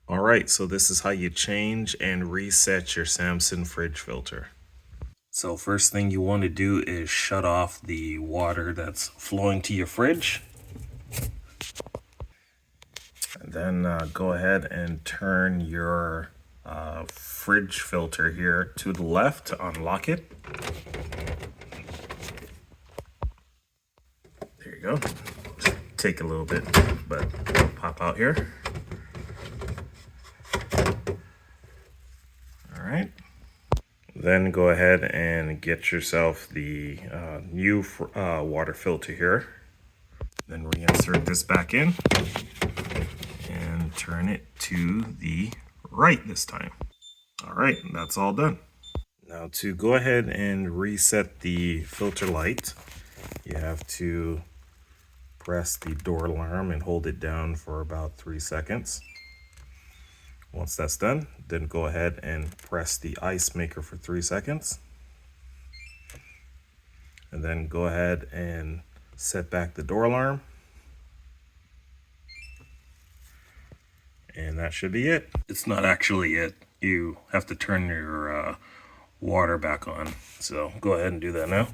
All right, so this is how you change and reset your Samsung fridge filter. So first thing you want to do is shut off the water that's flowing to your fridge. And then go ahead and turn your fridge filter here to the left to unlock it. There you go. Take a little bit, but it'll pop out here. All right. Then go ahead and get yourself the new water filter here. Then reinsert this back in and turn it to the right this time. All right, that's all done. Now to go ahead and reset the filter light, you have to press the door alarm and hold it down for about 3 seconds. Once that's done, then go ahead and press the ice maker for 3 seconds. And then go ahead and set back the door alarm. And that should be it. It's not actually it. You have to turn your water back on. So go ahead and do that now.